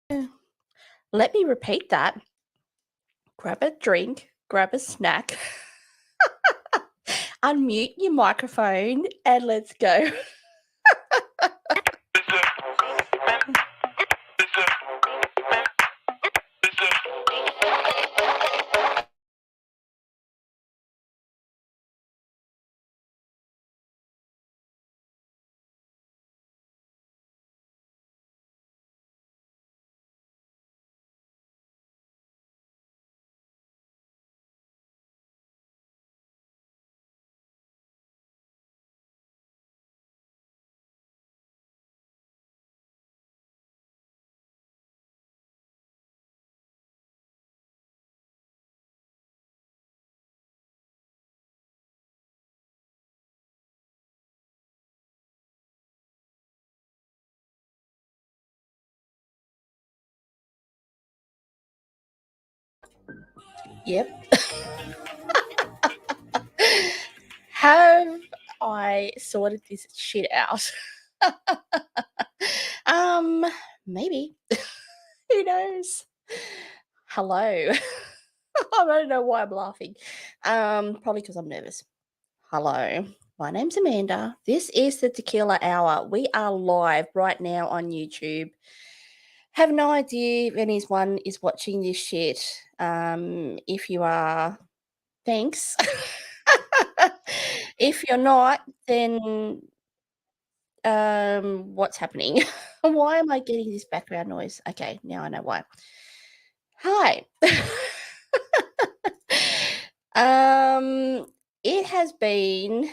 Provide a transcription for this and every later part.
Eh, Let me repeat that. Grab a drink, grab a snack, unmute your microphone, and let's go. Yep. Have I sorted this shit out? um, maybe. Who knows? Hello. I don't know why I'm laughing. Probably because I'm nervous. Hello. My name's Amanda. This is the Tequila Hour. We are live right now on YouTube. Have no idea if anyone is watching this shit. If you are, thanks. If you're not, then what's happening? Why am I getting this background noise? Okay, now I know why. Hi. um, it has been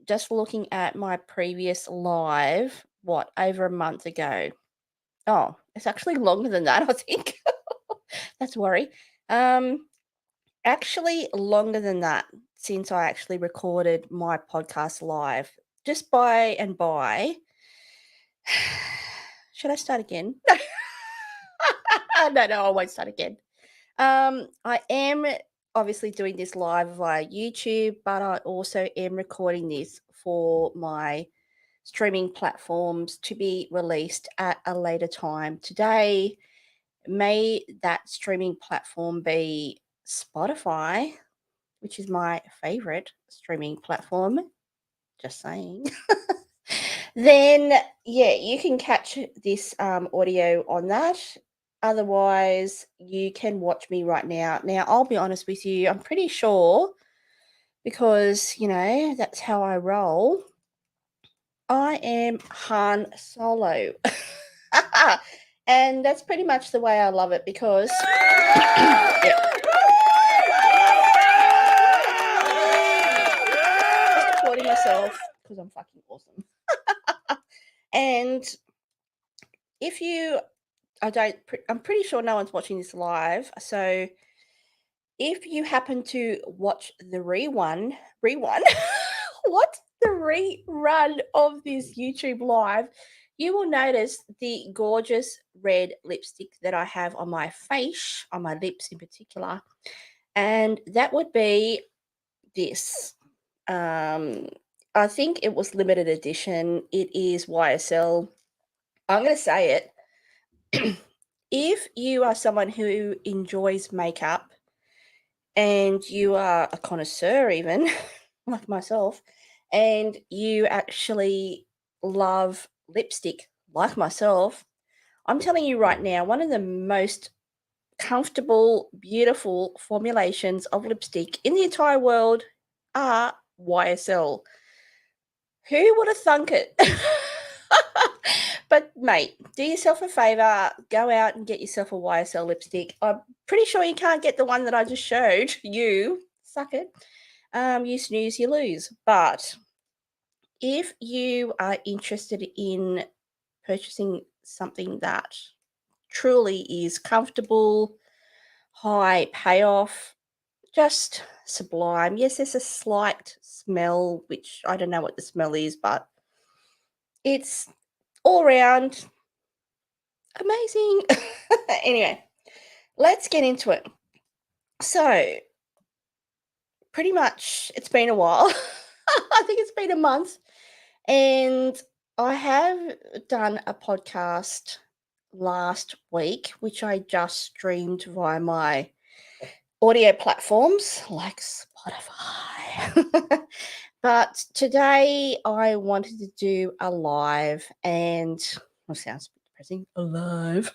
just looking at my previous live, what, over a month ago. Oh, it's actually longer than that, I think. That's a worry. Actually longer than that since I actually recorded my podcast live. Just by and by. Should I start again? No, I won't start again. I am obviously doing this live via YouTube, but I also am recording this for my streaming platforms to be released at a later time today. May that streaming platform be Spotify, which is my favorite streaming platform. Just saying. Then, yeah, you can catch this audio on that. Otherwise, you can watch me right now. Now, I'll be honest with you, I'm pretty sure because, that's how I roll. I am Han Solo. And that's pretty much the way I love it because. Yeah. Just applauding myself because I'm fucking awesome. And if you, I'm pretty sure no one's watching this live. So if you happen to watch the what? The rerun of this YouTube live, you will notice the gorgeous red lipstick that I have on my face, on my lips in particular. And that would be this. I think it was limited edition. It is YSL. I'm going to say it. If you are someone who enjoys makeup and you are a connoisseur, even like myself, and you actually love lipstick like myself, I'm telling you right now, one of the most comfortable, beautiful formulations of lipstick in the entire world are YSL. Who would have thunk it? But mate, do yourself a favor, go out and get yourself a YSL lipstick. I'm pretty sure you can't get the one that I just showed you. Suck it. You snooze, you lose. But if you are interested in purchasing something that truly is comfortable, high payoff, just sublime. Yes, there's a slight smell, which I don't know what the smell is, but it's all around amazing. Anyway, let's get into it. So, pretty much it's been a while. I think it's been a month. And I have done a podcast last week, which I just streamed via my audio platforms like Spotify. But today I wanted to do a live, and it sounds depressing, a live.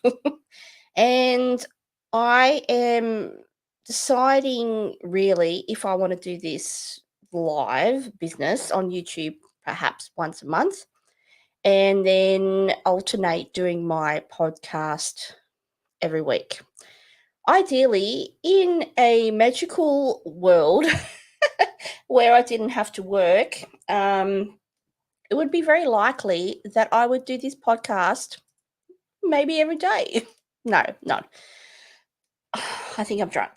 And I am deciding really if I want to do this live business on YouTube perhaps once a month, and then alternate doing my podcast every week. Ideally, in a magical world where I didn't have to work, it would be very likely that I would do this podcast maybe every day. No, not. I think I'm drunk.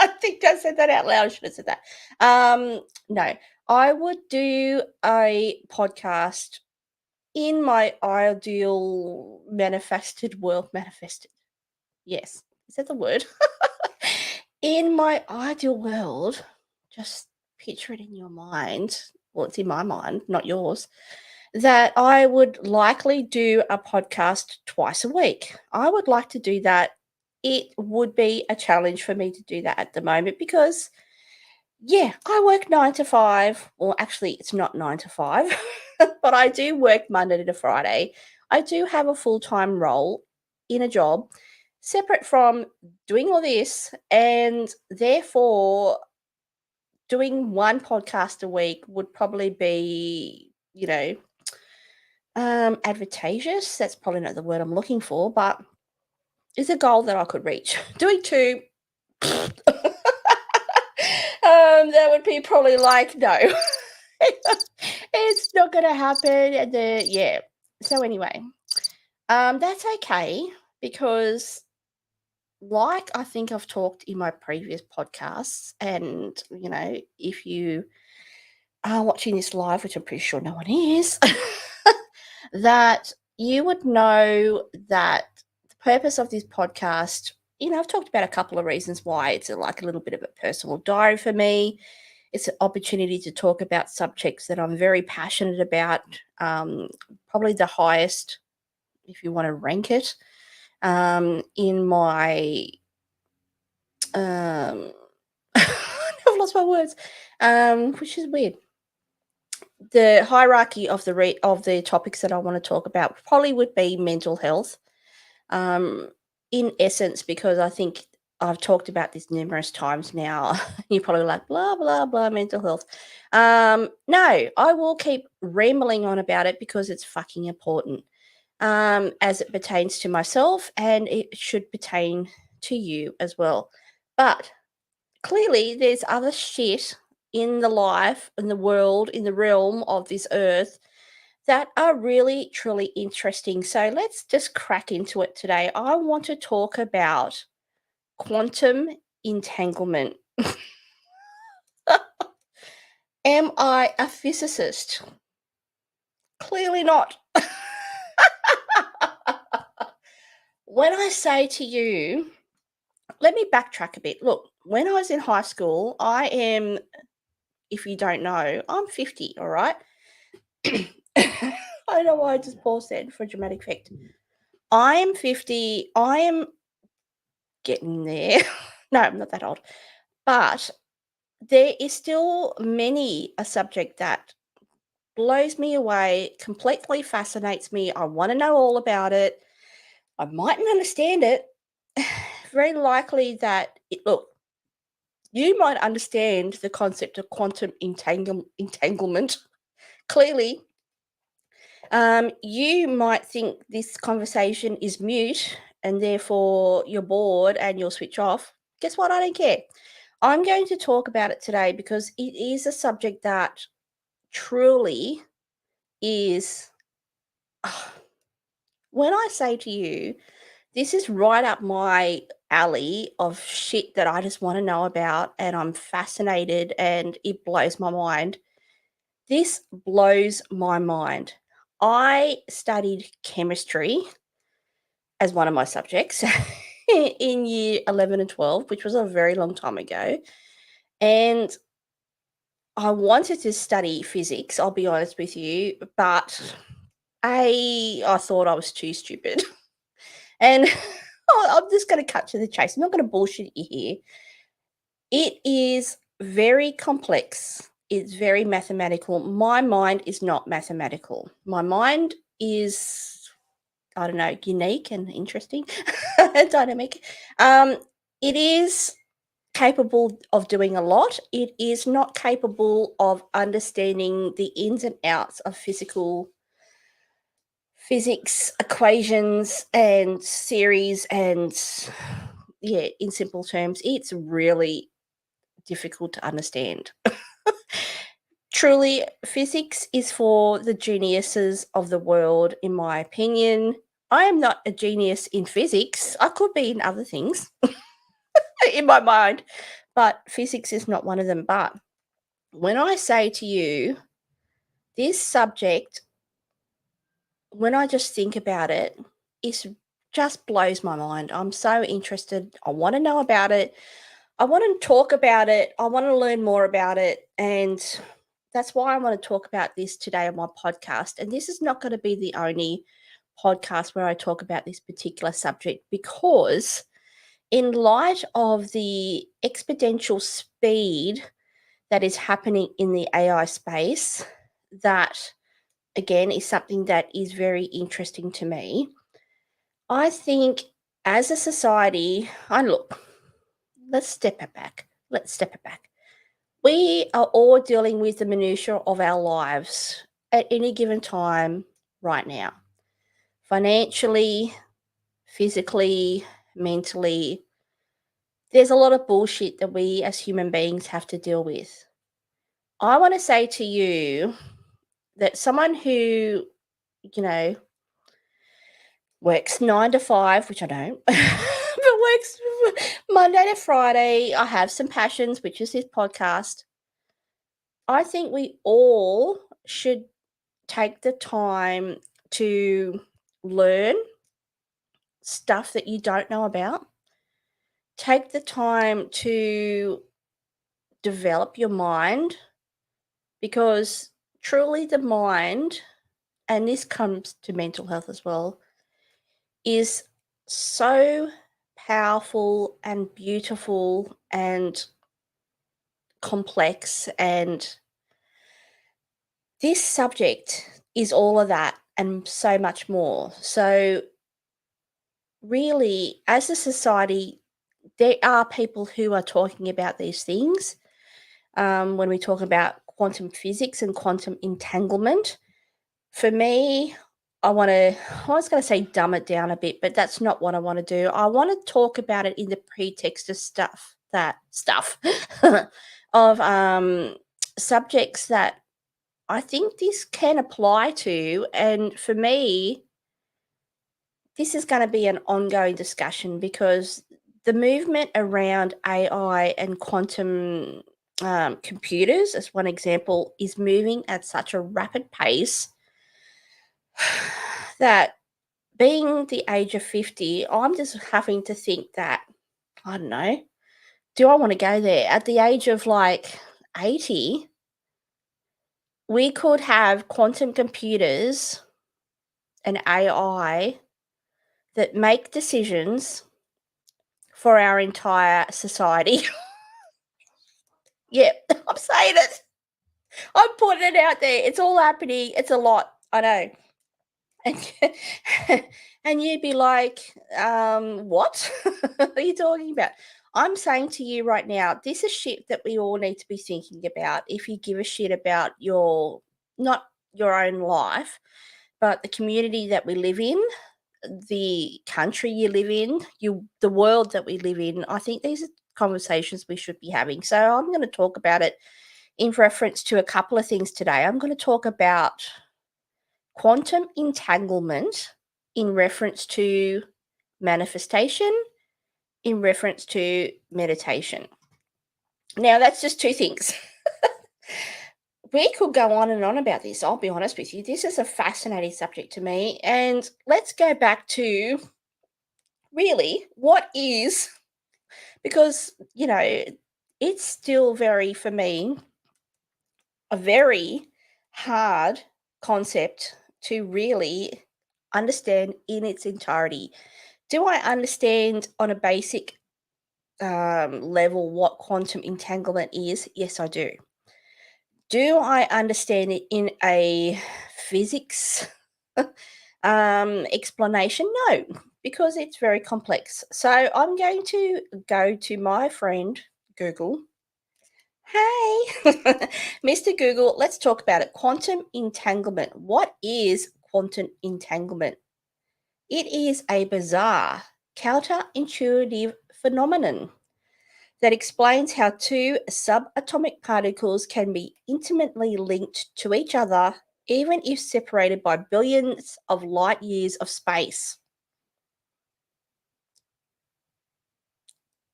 I think I said that out loud. I should have said that. No, I would do a podcast in my ideal manifested world. Manifested. Yes. Is that the word? In my ideal world, just picture it in your mind. Well, it's in my mind, not yours. That I would likely do a podcast twice a week. I would like to do that. It would be a challenge for me to do that at the moment because, yeah, I work 9 to 5. Well, actually, it's not 9 to 5, but I do work Monday to Friday. I do have a full-time role in a job separate from doing all this, and therefore doing one podcast a week would probably be, advantageous. That's probably not the word I'm looking for, but it's a goal that I could reach. Doing two, that would be probably like, no, it's not going to happen. And yeah. So anyway, that's okay because like I think I've talked in my previous podcasts, and if you are watching this live, which I'm pretty sure no one is, that you would know that the purpose of this podcast, I've talked about a couple of reasons why it's like a little bit of a personal diary for me. It's an opportunity to talk about subjects that I'm very passionate about, probably the highest, if you want to rank it, in my I've lost my words, which is weird. The hierarchy of the topics that I want to talk about probably would be mental health, in essence, because I think I've talked about this numerous times now. You're probably like, blah, blah, blah, mental health. No, I will keep rambling on about it because it's fucking important, as it pertains to myself, and it should pertain to you as well. But clearly, there's other shit in the life, in the world, in the realm of this earth that are really, truly interesting. So let's just crack into it today. I want to talk about quantum entanglement. Am I a physicist? Clearly not. When I say to you, let me backtrack a bit. Look, when I was in high school, I am, if you don't know, I'm 50, all right? I don't know why I just paused then for a dramatic effect. I am 50. I am getting there. No, I'm not that old. But there is still many a subject that blows me away, completely fascinates me. I want to know all about it. I mightn't understand it. Very likely that, look, you might understand the concept of quantum entanglement. Clearly, you might think this conversation is mute and therefore you're bored and you'll switch off. Guess what? I don't care. I'm going to talk about it today because it is a subject that truly is. When I say to you, this is right up my alley of shit that I just want to know about, and I'm fascinated and it blows my mind. This blows my mind. I studied chemistry as one of my subjects in year 11 and 12, which was a very long time ago. And I wanted to study physics, I'll be honest with you, but I thought I was too stupid. And I'm just going to cut to the chase. I'm not going to bullshit you here. It is very complex. It's very mathematical. My mind is not mathematical. My mind is, I don't know, unique and interesting, dynamic. It is capable of doing a lot. It is not capable of understanding the ins and outs of physics equations and series, and yeah, in simple terms, it's really difficult to understand. Truly, physics is for the geniuses of the world, in my opinion. I am not a genius in physics. I could be in other things in my mind, but physics is not one of them. But when I say to you, this subject, when I just think about it, it just blows my mind. I'm so interested. I want to know about it. I want to talk about it. I want to learn more about it. And that's why I want to talk about this today on my podcast. And this is not going to be the only podcast where I talk about this particular subject, because in light of the exponential speed that is happening in the AI space, that again is something that is very interesting to me. I think as a society, and look, let's step it back. Let's step it back. We are all dealing with the minutiae of our lives at any given time right now. Financially, physically, mentally, there's a lot of bullshit that we as human beings have to deal with. I want to say to you that someone who, you know, works 9 to 5, which I don't, but works Monday to Friday. I have some passions, which is this podcast. I think we all should take the time to learn stuff that you don't know about. Take the time to develop your mind, because truly the mind, and this comes to mental health as well, is so powerful and beautiful and complex. And this subject is all of that and so much more. So, really, as a society, there are people who are talking about these things. When we talk about quantum physics and quantum entanglement, for me, I was going to say dumb it down a bit, but that's not what I want to do. I want to talk about it in the pretext of stuff of subjects that I think this can apply to. And for me, this is going to be an ongoing discussion, because the movement around AI and quantum computers, as one example, is moving at such a rapid pace that, being the age of 50, I'm just having to think that, I don't know, do I want to go there? At the age of like 80, we could have quantum computers and AI that make decisions for our entire society. Yeah, I'm saying it. I'm putting it out there. It's all happening. It's a lot. I know. And, and you'd be like, what are you talking about? I'm saying to you right now, this is shit that we all need to be thinking about. If you give a shit about not your own life, but the community that we live in, the country you live in, the world that we live in, I think these are conversations we should be having. So I'm going to talk about it in reference to a couple of things today. I'm going to talk about quantum entanglement in reference to manifestation, in reference to meditation. Now, that's just two things. We could go on and on about this. I'll be honest with you. This is a fascinating subject to me. And let's go back to really what is, because, it's still very, for me, a very hard concept to really understand in its entirety. Do I understand on a basic level what quantum entanglement is? Yes, I do. Do I understand it in a physics explanation? No, because it's very complex. So I'm going to go to my friend Google. Hey, Mr. Google, let's talk about it. Quantum entanglement. What is quantum entanglement? It is a bizarre, counterintuitive phenomenon that explains how two subatomic particles can be intimately linked to each other, even if separated by billions of light years of space.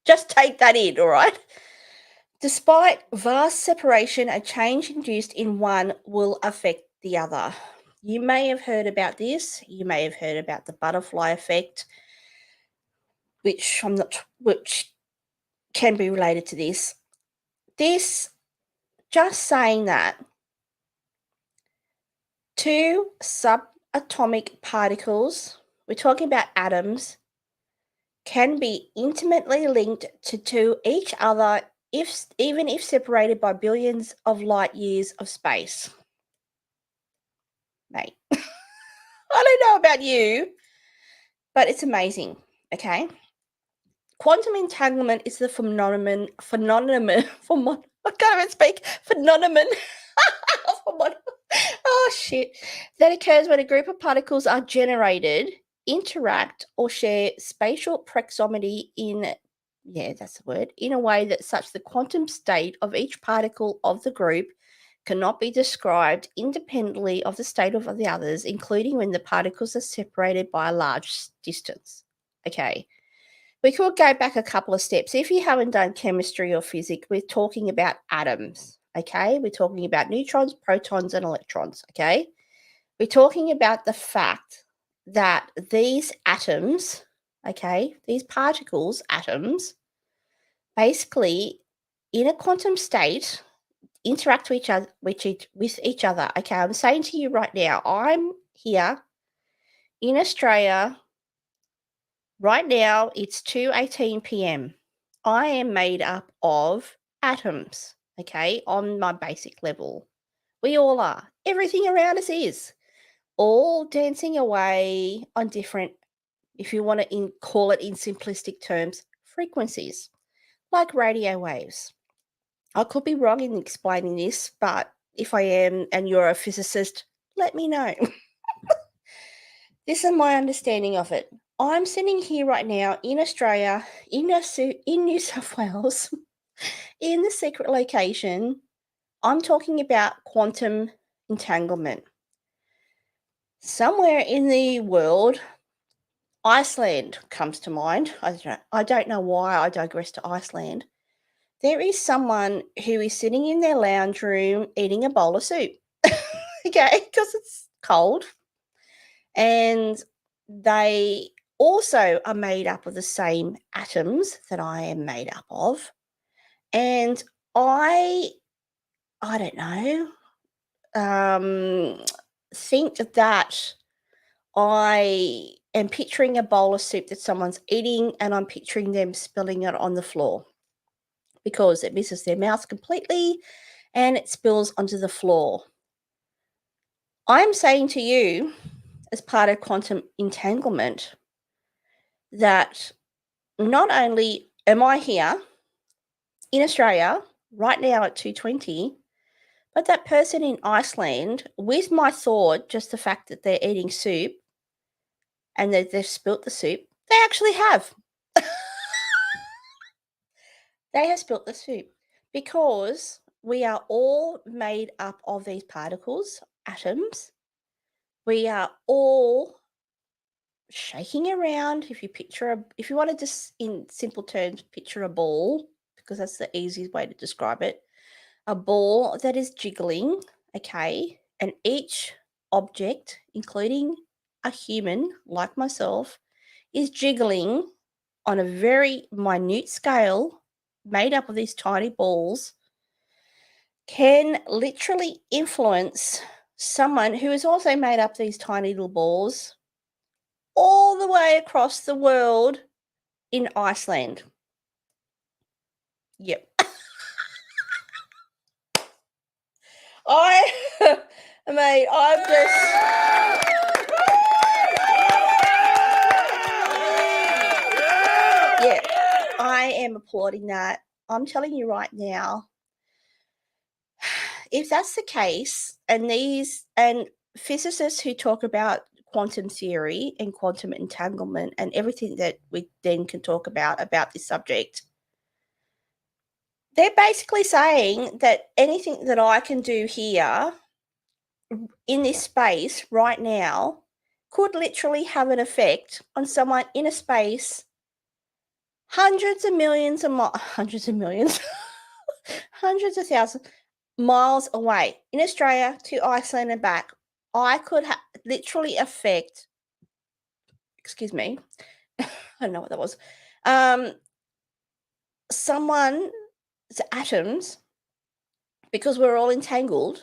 Just take that in, all right? Despite vast separation, a change induced in one will affect the other. You may have heard about this. You may have heard about the butterfly effect, which can be related to this. Just saying that two subatomic particles, we're talking about atoms, can be intimately linked to each other even if separated by billions of light years of space. Mate, I don't know about you, but it's amazing, okay? Quantum entanglement is the phenomenon, I can't even speak, phenomenon, oh shit, that occurs when a group of particles are generated, interact, or share spatial proximity that's the word, in a way that such the quantum state of each particle of the group cannot be described independently of the state of the others, including when the particles are separated by a large distance. Okay. We could go back a couple of steps. If you haven't done chemistry or physics, we're talking about atoms, okay? We're talking about neutrons, protons, and electrons, okay? We're talking about the fact that these atoms, okay, these particles, atoms, basically in a quantum state interact with each other. Okay, I'm saying to you right now, I'm here in Australia. Right now, it's 2:18 p.m. I am made up of atoms, okay, on my basic level. We all are. Everything around us is. All dancing away on different, if you want to call it in simplistic terms, frequencies, like radio waves. I could be wrong in explaining this, but if I am and you're a physicist, let me know. This is my understanding of it. I'm sitting here right now in Australia, in New South Wales, in the secret location. I'm talking about quantum entanglement. Somewhere in the world, Iceland comes to mind. I don't know why I digress to Iceland. There is someone who is sitting in their lounge room eating a bowl of soup. Okay, because it's cold. And they also are made up of the same atoms that I am made up of. And I don't know, think that I am picturing a bowl of soup that someone's eating, and I'm picturing them spilling it on the floor because it misses their mouth completely and it spills onto the floor. I'm saying to you, as part of quantum entanglement, that not only am I here in Australia right now at 2:20, but that person in Iceland, with my thought, just the fact that they're eating soup and that they've spilt the soup, they actually have. They have spilt the soup because we are all made up of these particles, atoms. We are all shaking around. If you want to just in simple terms picture a ball, because that's the easiest way to describe it, a ball that is jiggling, okay, and each object, including a human like myself, is jiggling on a very minute scale made up of these tiny balls, can literally influence someone who has also made up these tiny little balls all the way across the world in Iceland. Yep. Mate, I'm just. Yeah, I am applauding that. I'm telling you right now, if that's the case, and physicists who talk about quantum theory and quantum entanglement and everything that we then can talk about this subject, they're basically saying that anything that I can do here in this space right now could literally have an effect on someone in a space hundreds of millions, hundreds of thousands miles away in Australia to Iceland and back. I could literally affect, excuse me, I don't know what that was, someone's atoms, because we're all entangled.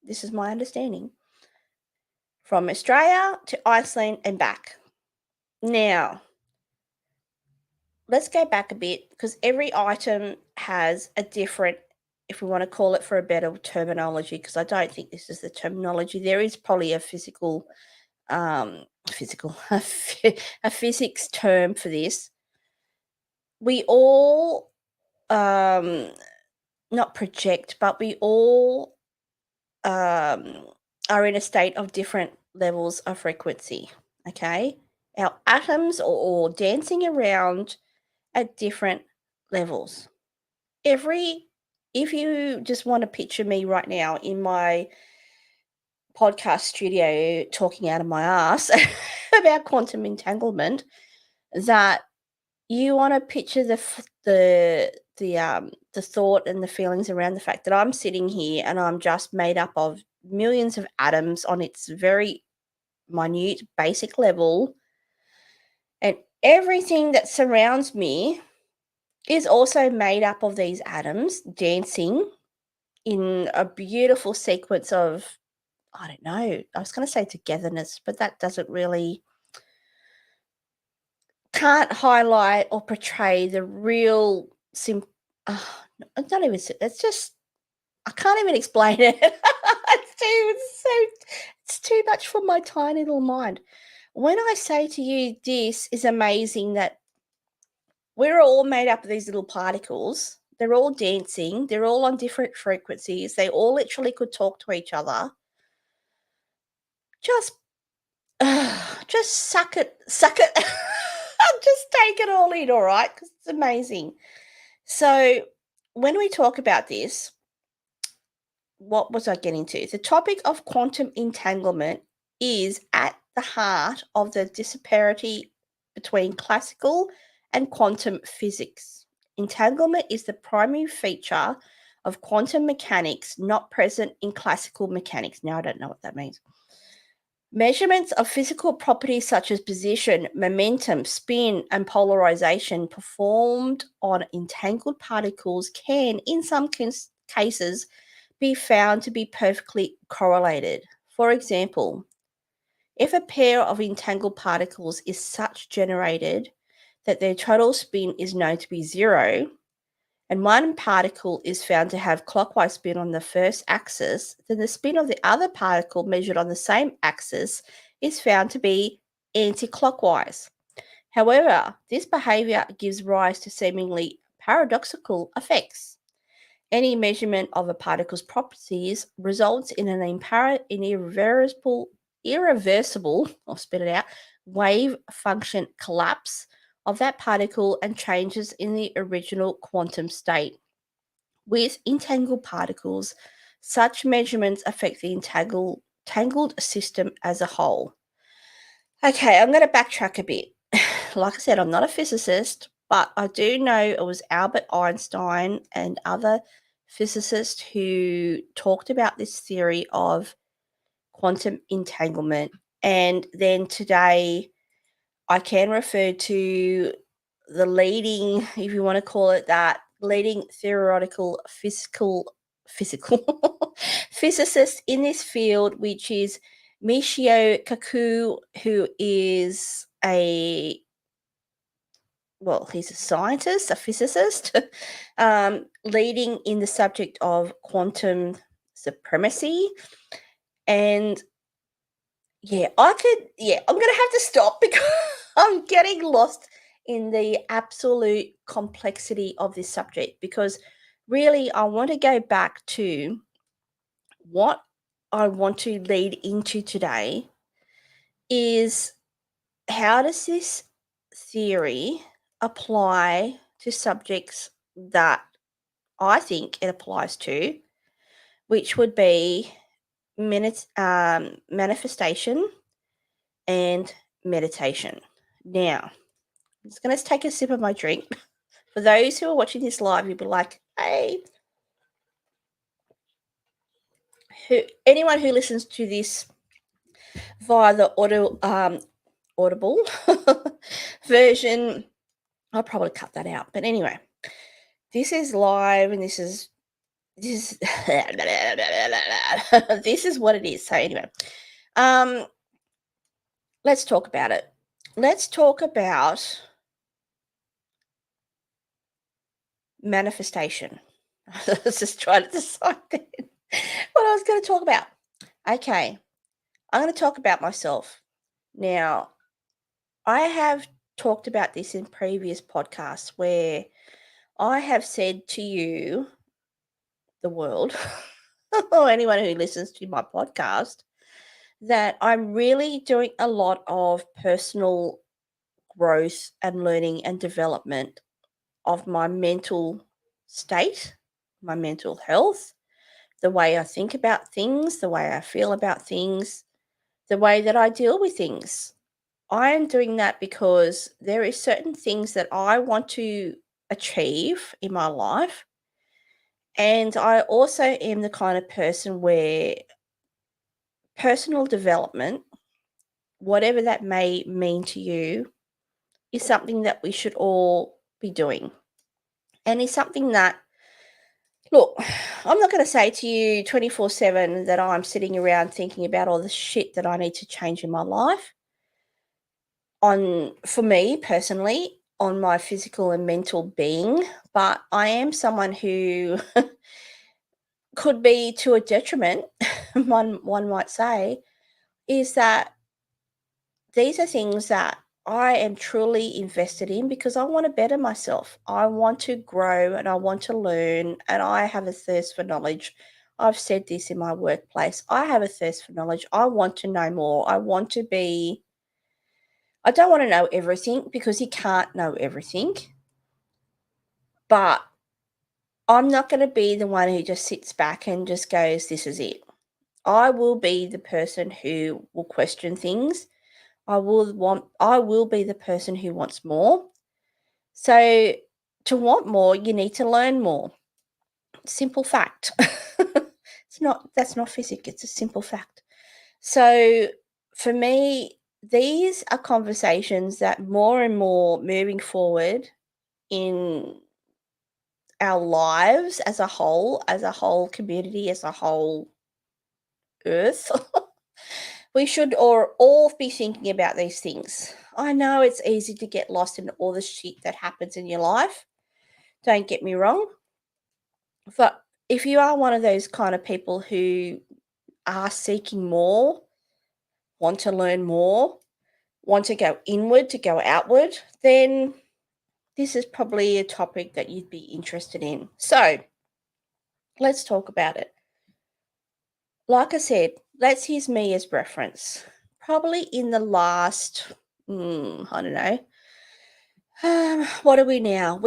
This is my understanding. From Australia to Iceland and back. Now, let's go back a bit, because every item has a different, if we want to call it for a better terminology, because I don't think this is the terminology. There is probably a a physics term for this. We all not project, but we all are in a state of different levels of frequency. Okay, our atoms are all dancing around at different levels. If you just want to picture me right now in my podcast studio talking out of my ass about quantum entanglement, that you want to picture the thought and the feelings around the fact that I'm sitting here and I'm just made up of millions of atoms on its very minute basic level, and everything that surrounds me is also made up of these atoms dancing in a beautiful sequence of, I don't know, I was going to say togetherness, but that doesn't really, can't highlight or portray the real I don't even, it's just, I can't even explain it. It's too much for my tiny little mind. When I say to you, this is amazing, that we're all made up of these little particles. They're all dancing. They're all on different frequencies. They all literally could talk to each other. Just, just suck it. Just take it all in, all right? Because it's amazing. So when we talk about this, what was I getting to? The topic of quantum entanglement is at the heart of the disparity between classical and quantum physics. Entanglement is the primary feature of quantum mechanics, not present in classical mechanics. Now, I don't know what that means. Measurements of physical properties such as position, momentum, spin, and polarization performed on entangled particles can, in some cases, be found to be perfectly correlated. For example, if a pair of entangled particles is such generated that their total spin is known to be zero, and one particle is found to have clockwise spin on the first axis, then the spin of the other particle measured on the same axis is found to be anti-clockwise. However, this behavior gives rise to seemingly paradoxical effects. Any measurement of a particle's properties results in an irreversible, I'll spit it out, wave function collapse of that particle and changes in the original quantum state. With entangled particles, such measurements affect the tangled system as a whole. Okay, I'm going to backtrack a bit. Like I said, I'm not a physicist, but I do know it was Albert Einstein and other physicists who talked about this theory of quantum entanglement. And then today, I can refer to the leading, if you want to call it that, leading theoretical physical physical physicist in this field, which is Michio Kaku, who is he's a scientist, a physicist, leading in the subject of quantum supremacy. And I'm going to have to stop because I'm getting lost in the absolute complexity of this subject, because really I want to go back to what I want to lead into today is, how does this theory apply to subjects that I think it applies to, which would be manifestation and meditation. Now, I'm just going to take a sip of my drink. For those who are watching this live, you'll be like, hey, anyone who listens to this via the audible version, I'll probably cut that out. But anyway, this is live, and this is this is what it is. So anyway, let's talk about it. Let's talk about manifestation. I was just trying to decide what I was going to talk about. Okay, I'm going to talk about myself. Now, I have talked about this in previous podcasts where I have said to you, the world, or anyone who listens to my podcast, that I'm really doing a lot of personal growth and learning and development of my mental state, my mental health, the way I think about things, the way I feel about things, the way that I deal with things. I am doing that because there is certain things that I want to achieve in my life. And I also am the kind of person where personal development, whatever that may mean to you, is something that we should all be doing. And is something that, look, I'm not going to say to you 24/7 that I'm sitting around thinking about all the shit that I need to change in my life. For me personally, on my physical and mental being, but I am someone who could be to a detriment, one might say, is that these are things that I am truly invested in because I want to better myself. I want to grow and I want to learn, and I have a thirst for knowledge. I've said this in my workplace. I have a thirst for knowledge. I want to know more. I don't want to know everything because you can't know everything, but I'm not going to be the one who just sits back and just goes, this is it. I will be the person who will question things. I will be the person who wants more. So to want more, you need to learn more. Simple fact. That's not physics, it's a simple fact. So for me, these are conversations that more and more moving forward in our lives as a whole community, as a whole earth, we should all be thinking about these things. I know it's easy to get lost in all the shit that happens in your life. Don't get me wrong. But if you are one of those kind of people who are seeking more, want to learn more, want to go inward, to go outward, then this is probably a topic that you'd be interested in. So let's talk about it. Like I said, let's use me as reference. Probably in the last, I don't know, what are we now?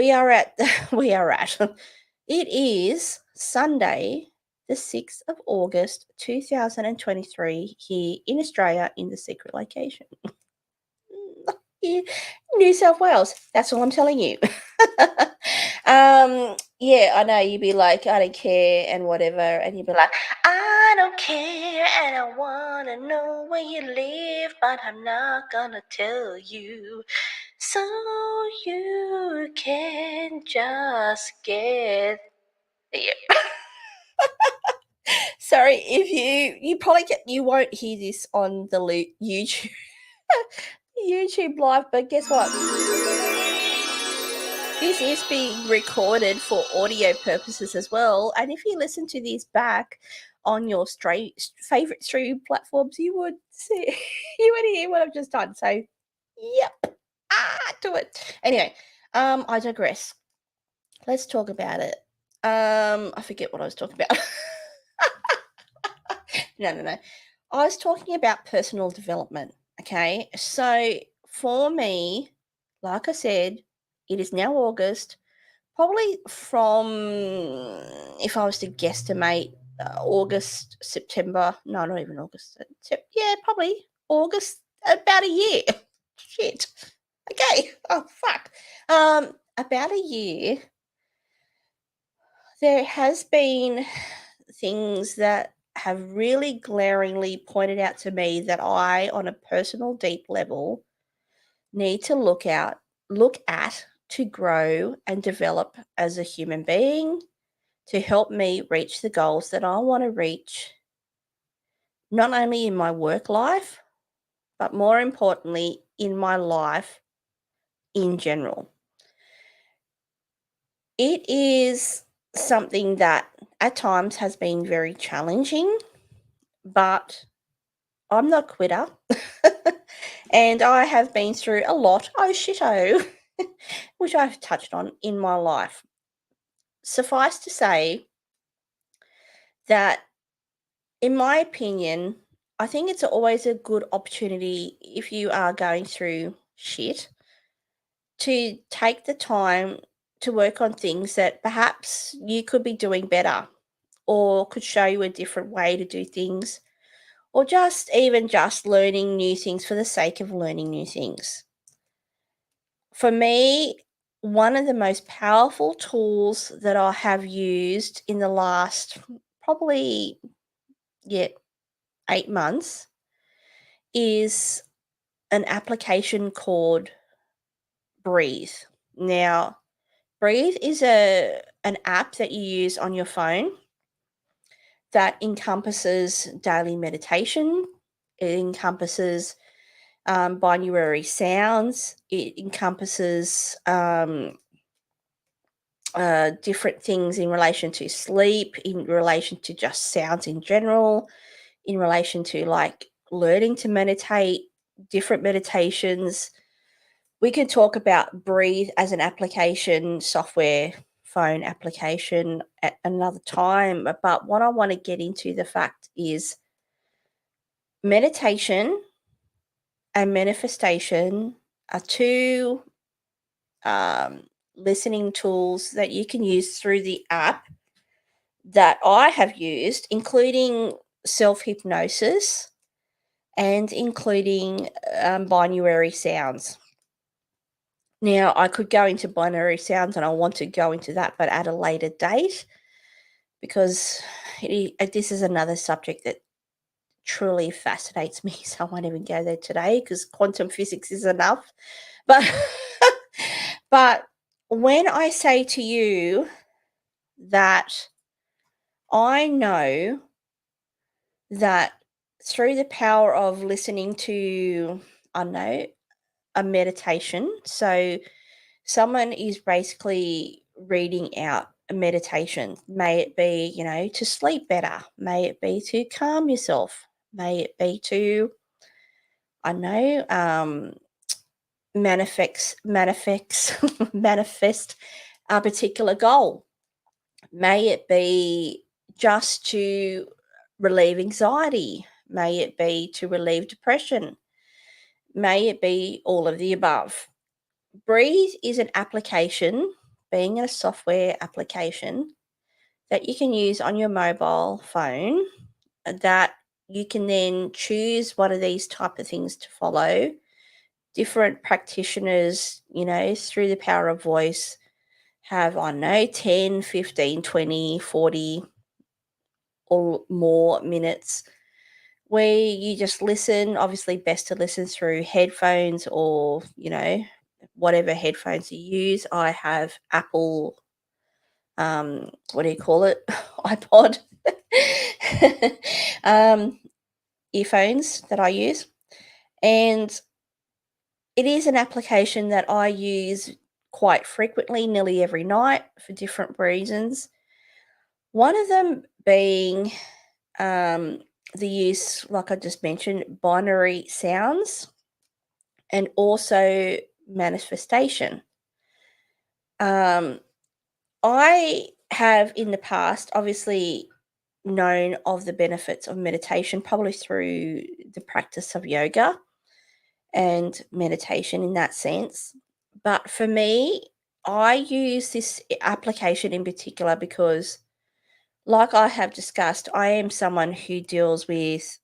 It is Sunday, the 6th of August, 2023, here in Australia in the secret location. In New South Wales. That's all I'm telling you. Yeah, I know you'd be like, I don't care and whatever, and you'd be like, I don't care and I wanna know where you live, but I'm not gonna tell you. So you can just get Sorry, if you probably you won't hear this on the YouTube YouTube live, but guess what? This is being recorded for audio purposes as well. And if you listen to this back on your favorite streaming platforms, you would see, you would hear what I've just done. So, yep, do it. Anyway, I digress. Let's talk about it. I forget what I was talking about. No. I was talking about personal development. Okay, so for me, like I said, it is now August. Probably from, if I was to guesstimate, August, September. No, not even August. Yeah, probably August. About a year. Shit. Okay. Oh fuck. About a year. There has been things that have really glaringly pointed out to me that I, on a personal deep level, need to look at to grow and develop as a human being, to help me reach the goals that I want to reach, not only in my work life, but more importantly, in my life in general. It is something that at times has been very challenging, but I'm not a quitter. And I have been through a lot, which I've touched on in my life. Suffice to say that, in my opinion, I think it's always a good opportunity if you are going through shit to take the time to work on things that perhaps you could be doing better, or could show you a different way to do things, or just even just learning new things for the sake of learning new things. For me, one of the most powerful tools that I have used in the last probably, yeah, 8 months is an application called Breathe. Now, Breathe is an app that you use on your phone that encompasses daily meditation. It encompasses binaural sounds. It encompasses different things in relation to sleep, in relation to just sounds in general, in relation to like learning to meditate, different meditations. We can talk about Breathe as an application, software, phone application at another time. But what I want to get into the fact is meditation and manifestation are two listening tools that you can use through the app that I have used, including self hypnosis and including binaural sounds. Now, I could go into binaural sounds, and I want to go into that, but at a later date, because this is another subject that truly fascinates me. So I won't even go there today because quantum physics is enough. But but when I say to you that I know that through the power of listening to, I don't know, a meditation. So someone is basically reading out a meditation. May it be, to sleep better. May it be to calm yourself. May it be to, I know, manifest a particular goal. May it be just to relieve anxiety. May it be to relieve depression. May it be all of the above. Breathe is an application, being a software application that you can use on your mobile phone, that you can then choose one of these type of things to follow. Different practitioners, through the power of voice, have, I don't know, 10, 15, 20, 40 or more minutes where you just listen. Obviously, best to listen through headphones or, whatever headphones you use. I have Apple what do you call it? iPod, um, earphones that I use. And it is an application that I use quite frequently, nearly every night for different reasons. One of them being um, the use, like I just mentioned, binary sounds and also manifestation. Um, I have in the past obviously known of the benefits of meditation, probably through the practice of yoga and meditation in that sense. But for me, I use this application in particular because, like I have discussed, I am someone who deals with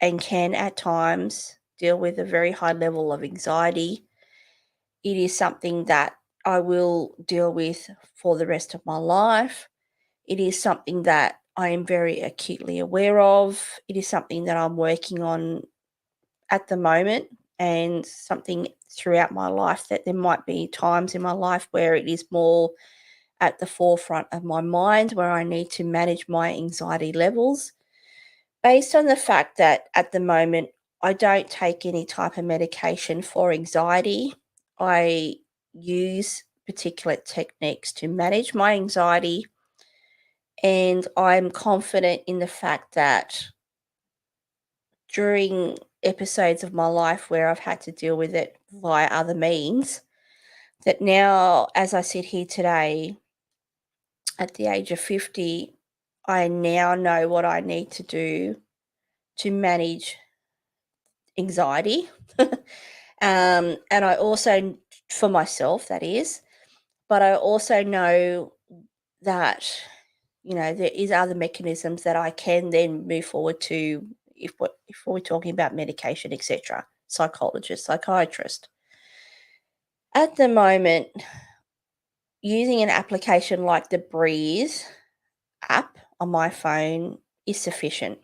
and can at times deal with a very high level of anxiety. It is something that I will deal with for the rest of my life. It is something that I am very acutely aware of. It is something that I'm working on at the moment, and something throughout my life that there might be times in my life where it is more at the forefront of my mind, where I need to manage my anxiety levels. Based on the fact that at the moment I don't take any type of medication for anxiety, I use particular techniques to manage my anxiety, and I'm confident in the fact that during episodes of my life where I've had to deal with it via other means, that now, as I sit here today at the age of 50, I now know what I need to do to manage anxiety. And I also, for myself, that is, but I also know that, there is other mechanisms that I can then move forward to if we're talking about medication, etc., psychologist, psychiatrist. At the moment, using an application like the Breathe app on my phone is sufficient.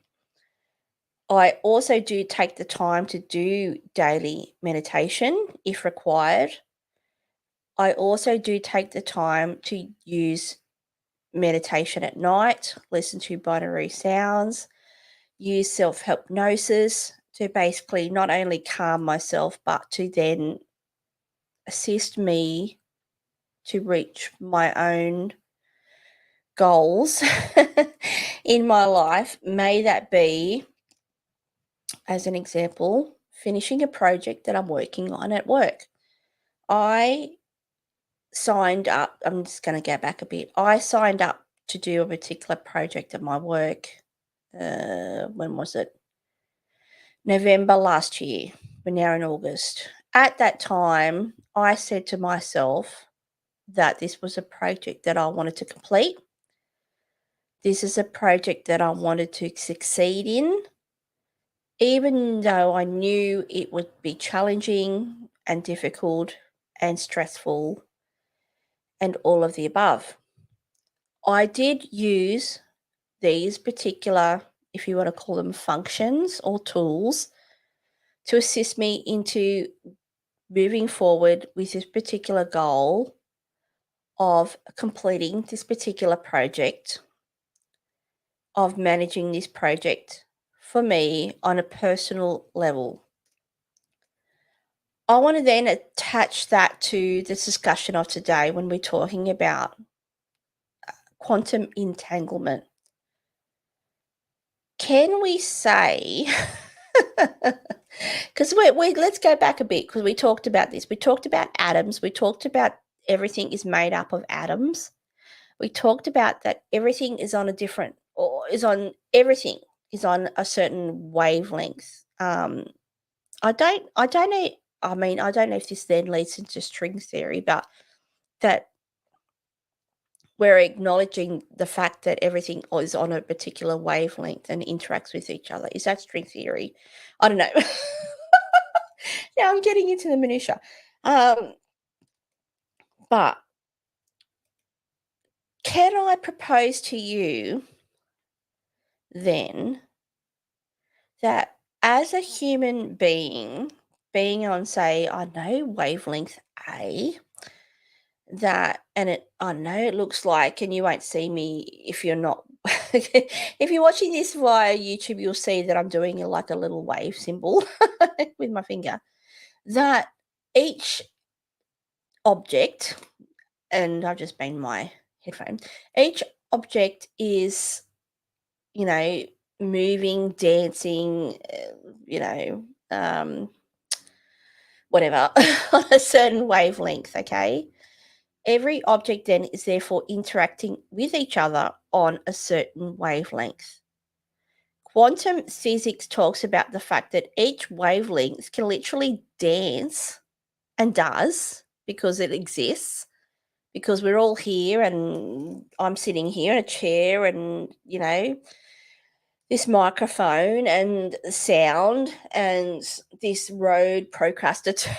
I also do take the time to do daily meditation if required. I also do take the time to use meditation at night, listen to binary sounds, use self hypnosis to basically not only calm myself, but to then assist me to reach my own goals in my life. May that be, as an example, finishing a project that I'm working on at work. I signed up, I'm just going to go back a bit. I signed up to do a particular project at my work. When was it? November last year. We're now in August. At that time, I said to myself that this was a project that I wanted to complete. This is a project that I wanted to succeed in, even though I knew it would be challenging and difficult and stressful and all of the above. I did use these particular, if you want to call them functions or tools, to assist me into moving forward with this particular goal of completing this particular project, of managing this project for me on a personal level. I want to then attach that to the discussion of today when we're talking about quantum entanglement. Can we say, because we let's go back a bit, because we talked about this. We talked about atoms. We talked about everything is made up of atoms. We talked about that everything is on a different, or is on everything is on a certain wavelength. I don't know. I mean, I don't know if this then leads into string theory, but that we're acknowledging the fact that everything is on a particular wavelength and interacts with each other. Is that string theory? I don't know. Now I'm getting into the minutia. But can I propose to you then that as a human being on, say, I know, wavelength A, that, and I don't know, it looks like, and you won't see me if you're not, if you're watching this via YouTube, you'll see that I'm doing like a little wave symbol with my finger, that each object, and I've just banged my headphone, each object is, moving, dancing, whatever, on a certain wavelength, okay? Every object then is therefore interacting with each other on a certain wavelength. Quantum physics talks about the fact that each wavelength can literally dance, and does, because it exists, because we're all here and I'm sitting here in a chair and, this microphone and sound and this Rode Procaster 2,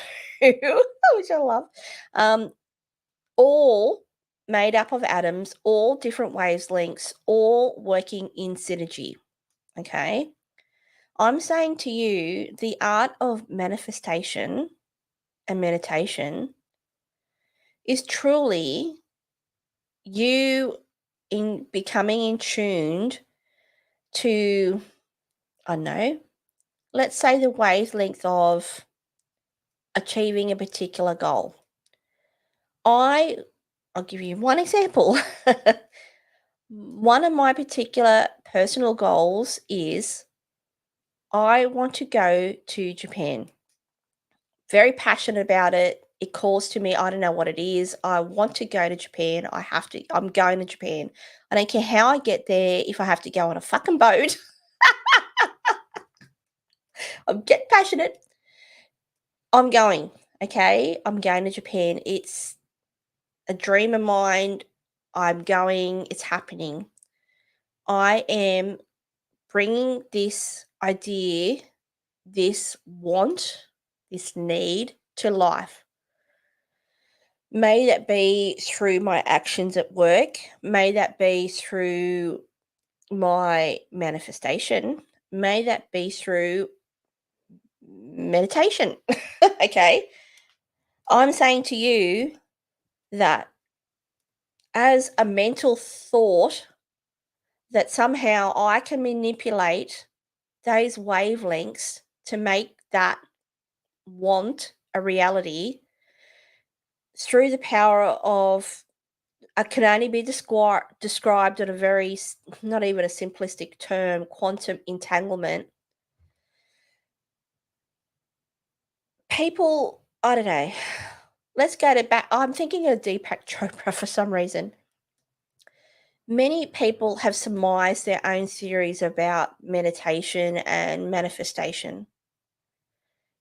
which I love, all made up of atoms, all different wavelengths, all working in synergy, okay? I'm saying to you, the art of manifestation and meditation is truly you in becoming in tuned to, I don't know, let's say the wavelength of achieving a particular goal. I'll give you one example. One of my particular personal goals is I want to go to Japan. Very passionate about it. It calls to me. I don't know what it is. I want to go to Japan. I'm going to Japan. I don't care how I get there. If I have to go on a fucking boat, I'm getting passionate. I'm going. Okay. I'm going to Japan. It's a dream of mine. I'm going. It's happening. I am bringing this idea, this want, this need to life. May that be through my actions at work. May that be through my manifestation. May that be through meditation. Okay. I'm saying to you that as a mental thought, that somehow I can manipulate those wavelengths to make that want a reality through the power of, it can only be described in a very, not even a simplistic term, quantum entanglement. People, I don't know, let's go to back. I'm thinking of Deepak Chopra for some reason. Many people have surmised their own theories about meditation and manifestation.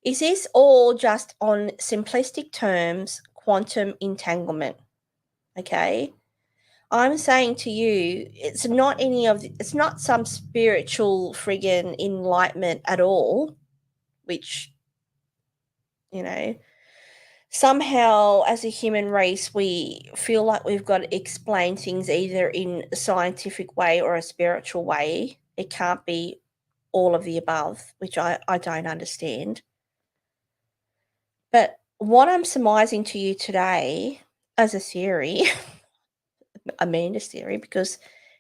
Is this all just on simplistic terms, quantum entanglement? Okay. I'm saying to you, it's not it's not some spiritual friggin' enlightenment at all, which, somehow as a human race, we feel like we've got to explain things either in a scientific way or a spiritual way. It can't be all of the above, which I don't understand. But what I'm surmising to you today as a theory, Amanda's theory, because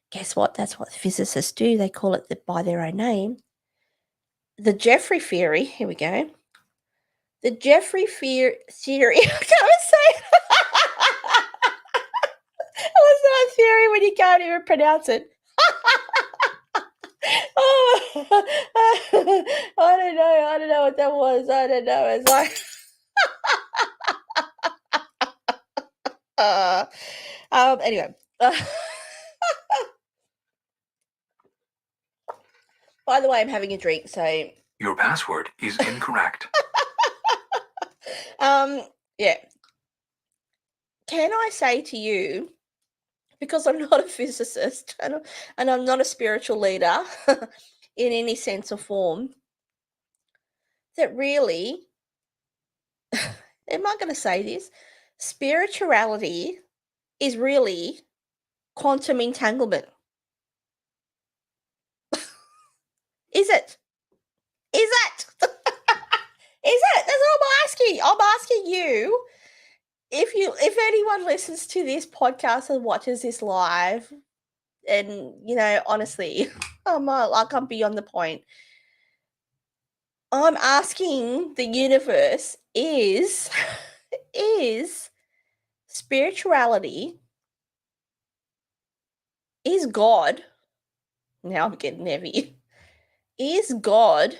guess what? That's what physicists do. They call it by their own name. The Jeffrey theory, here we go. The Jeffrey theory, I can't say it. What's that theory when you can't even pronounce it? Oh, I don't know what that was. I don't know. It's like, anyway. By the way, I'm having a drink, so your password is incorrect. Yeah. Can I say to you, because I'm not a physicist and I'm not a spiritual leader in any sense or form, that really, am I going to say this? Spirituality is really quantum entanglement. Is it? Is it? Is it? That's all I'm asking. I'm asking you, if anyone listens to this podcast and watches this live, and honestly, I'm beyond the point. I'm asking the universe is spirituality, is God, now I'm getting heavy, is God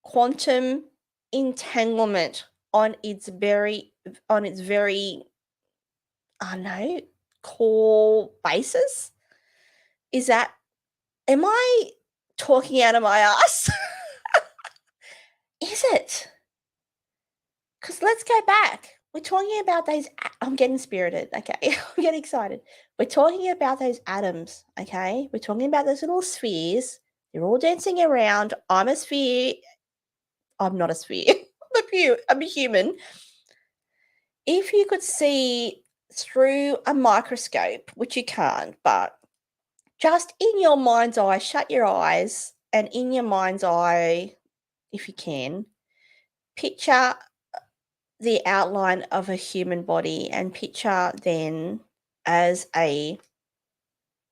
quantum entanglement on its very I don't know, core basis? Am I talking out of my ass? Is it? Because let's go back. We're talking about those. I'm getting spirited. Okay. I'm getting excited. We're talking about those atoms. Okay. We're talking about those little spheres. They're all dancing around. I'm a sphere. I'm not a sphere. I'm a human. If you could see through a microscope, which you can't, but just in your mind's eye, shut your eyes, and in your mind's eye, if you can, picture the outline of a human body and picture then as a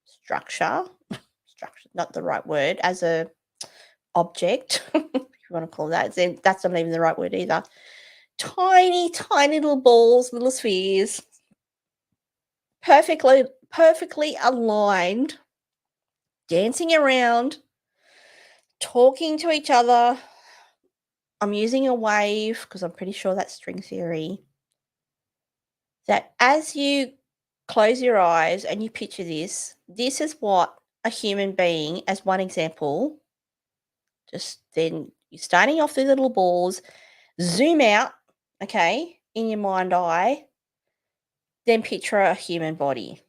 structure, not the right word, as a object, if you want to call that, then that's not even the right word either. Tiny, tiny little balls, little spheres, perfectly aligned, dancing around, talking to each other. I'm using a wave because I'm pretty sure that's string theory. That as you close your eyes and you picture this is what a human being, as one example, just then you're starting off the little balls, zoom out, okay, in your mind eye, then picture a human body.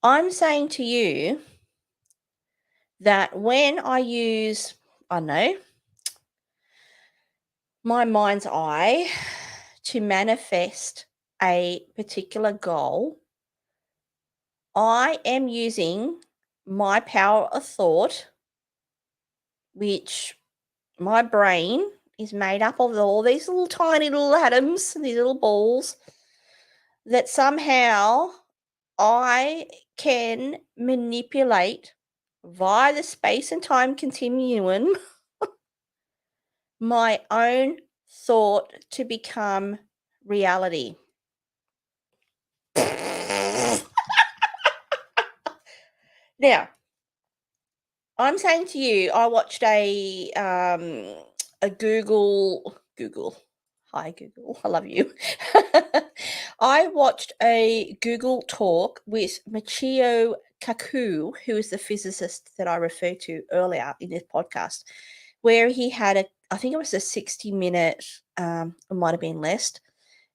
I'm saying to you that when I use, I don't know, my mind's eye to manifest a particular goal, I am using my power of thought, which my brain is made up of all these little tiny little atoms, these little balls, that somehow I can manipulate via the space and time continuum my own thought to become reality. Now, I'm saying to you, I watched a Google. Hi Google, I love you. I watched a Google talk with Michio Kaku, who is the physicist that I referred to earlier in this podcast, where he had I think it was a 60-minute, it might have been less,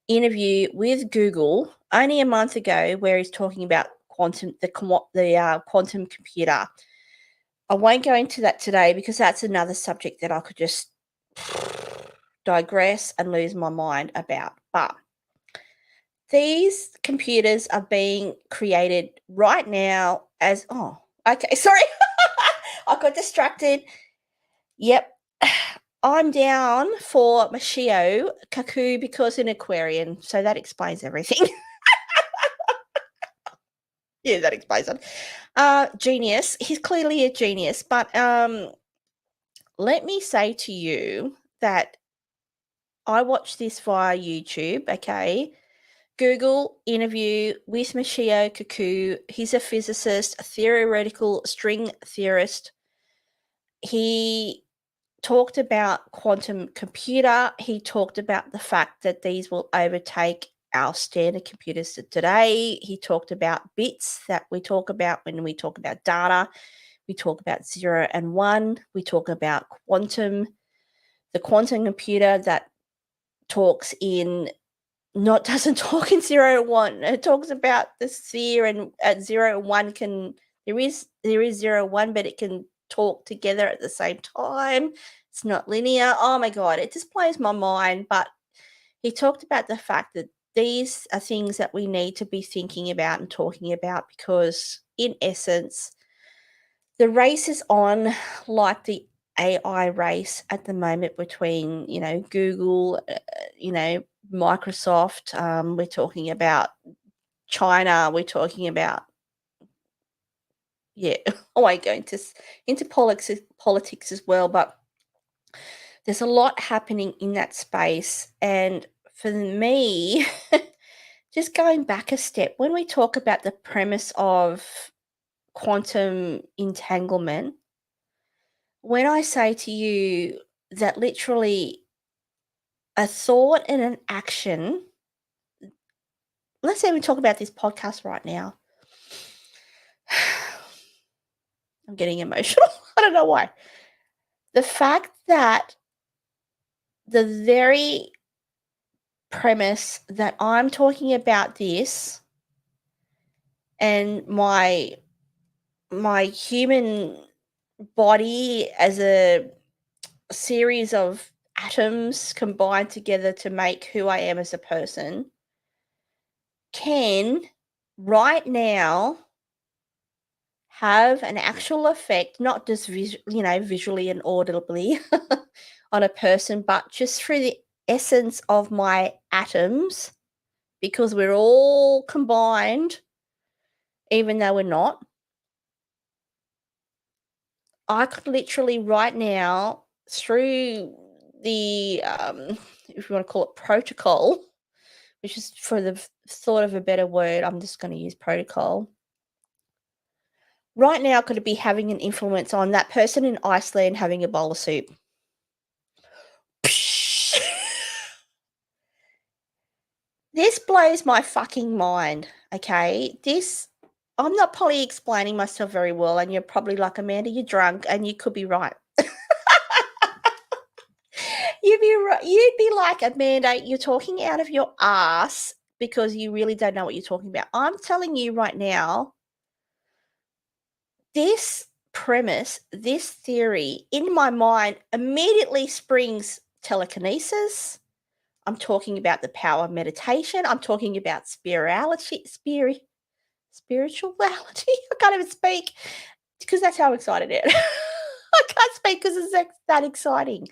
interview with Google only a month ago, where he's talking about the quantum computer. I won't go into that today because that's another subject that I could just digress and lose my mind about. But these computers are being created right now as okay, sorry. I got distracted. Yep. I'm down for Michio Kaku because an Aquarian, so that explains everything. Yeah, that explains it. Genius. He's clearly a genius, but let me say to you that I watched this via YouTube, okay? Google interview with Michio Kaku. He's a physicist, a theoretical string theorist. He talked about quantum computer. He talked about the fact that these will overtake our standard computers today. He talked about bits that we talk about when we talk about data. We talk about 0 and 1. We talk about quantum, the quantum computer that doesn't talk in 0 and 1. It talks about the sphere, and at 0 and 1 there is 0 and 1, but it can talk together at the same time. It's not linear. Oh my God, it just blows my mind. But he talked about the fact that these are things that we need to be thinking about and talking about, because in essence, the race is on, like the AI race at the moment between, Google, Microsoft. We're talking about China. We're talking about, I won't go into politics as well, but there's a lot happening in that space. And for me, just going back a step, when we talk about the premise of quantum entanglement, when I say to you that literally a thought and an action, let's say we talk about this podcast right now. I'm getting emotional. I don't know why. The fact that the very premise that I'm talking about this and my human body as a series of atoms combined together to make who I am as a person can right now have an actual effect, not just visually and audibly on a person, but just through the essence of my atoms, because we're all combined, even though we're not. I could literally right now, through the, if you want to call it protocol, which is for the thought of a better word, I'm just going to use protocol. Right now, could it be having an influence on that person in Iceland having a bowl of soup? This blows my fucking mind, okay? I'm not probably explaining myself very well, and you're probably like, Amanda, you're drunk, and you could be right. You'd be like, Amanda, you're talking out of your ass because you really don't know what you're talking about. I'm telling you right now, this premise, this theory in my mind immediately springs telekinesis. I'm talking about the power of meditation. I'm talking about spirituality. I can't even speak because that's how excited I am. I can't speak because it's that exciting.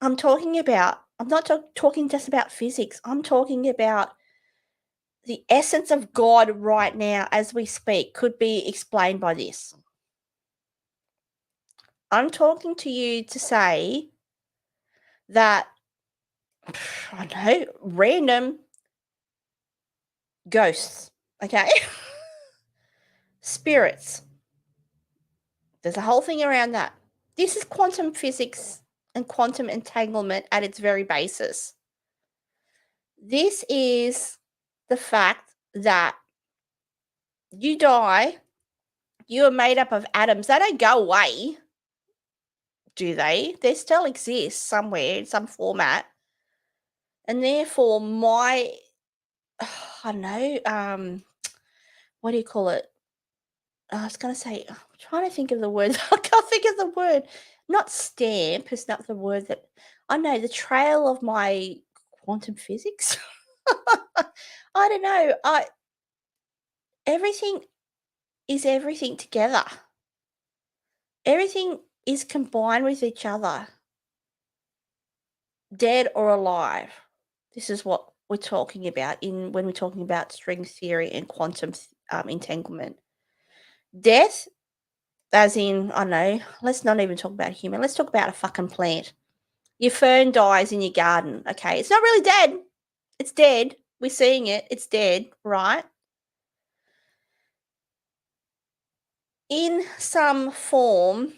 I'm talking about, I'm not talking just about physics. I'm talking about the essence of God right now as we speak could be explained by this. I'm talking to you to say that, I don't know, random ghosts, okay? Spirits. There's a whole thing around that. This is quantum physics and quantum entanglement at its very basis. This is the fact that you die, you are made up of atoms. They don't go away, do they? They still exist somewhere in some format. And therefore, I don't know, what do you call it? I was going to say, I'm trying to think of the word. I can't think of the word. Not stamp is not the word that I know. The trail of my quantum physics. I don't know. Everything is everything together. Everything is combined with each other, dead or alive. This is what we're talking about when we're talking about string theory and quantum entanglement. Death, as in, I don't know, let's not even talk about human. Let's talk about a fucking plant. Your fern dies in your garden, okay? It's not really dead. It's dead. We're seeing it. It's dead, right? In some form,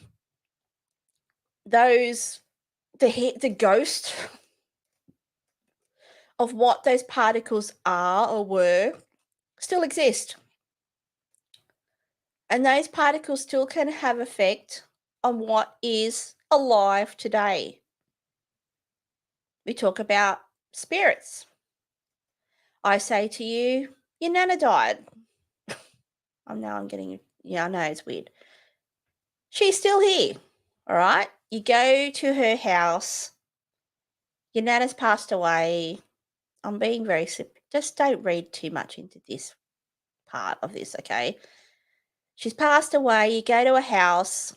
the ghost of what those particles are or were still exist. And those particles still can have effect on what is alive today. We talk about spirits. I say to you, your nana died. I know it's weird. She's still here, all right? You go to her house. Your nana's passed away. I'm being very simple. Just don't read too much into this part of this, okay? She's passed away. You go to a house.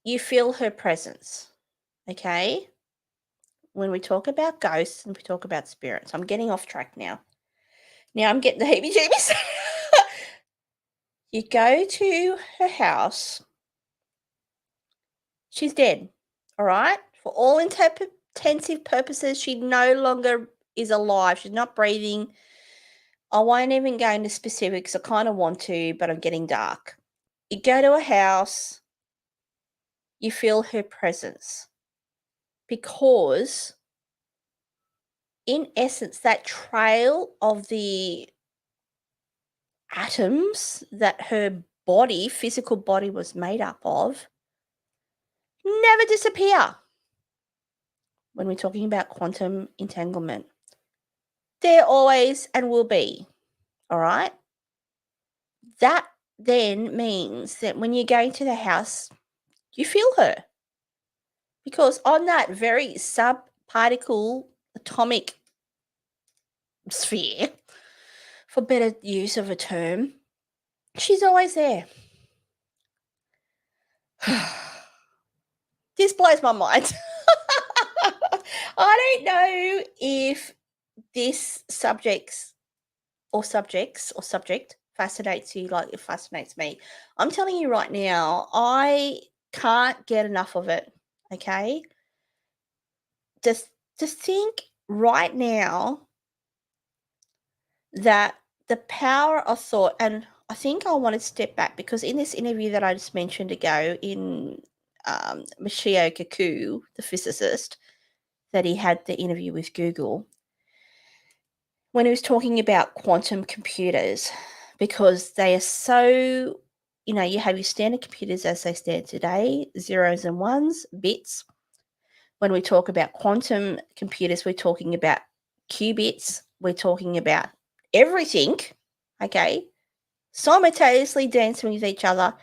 You feel her presence, okay? when we talk about ghosts and we talk about spirits. I'm getting off track now. Now I'm getting the heebie-jeebies. You go to her house. She's dead, all right? For all intensive purposes, she no longer is alive. She's not breathing. I won't even go into specifics. I kind of want to, but I'm getting dark. You go to a house. You feel her presence. Because, in essence, that trail of the atoms that her body, physical body, was made up of, never disappear. When we're talking about quantum entanglement, there always and will be. All right. That then means that when you go into the house, you feel her. Because on that very subparticle atomic sphere, for better use of a term, she's always there. This blows my mind. I don't know if this subject fascinates you like it fascinates me. I'm telling you right now, I can't get enough of it. Okay? Just think right now that the power of thought, and I think I want to step back because in this interview that I just mentioned ago in Michio Kaku, the physicist, that he had the interview with Google, when he was talking about quantum computers, because they are so, you have your standard computers as they stand today, zeros and ones, bits. When we talk about quantum computers, we're talking about qubits, we're talking about everything, okay, simultaneously dancing with each other,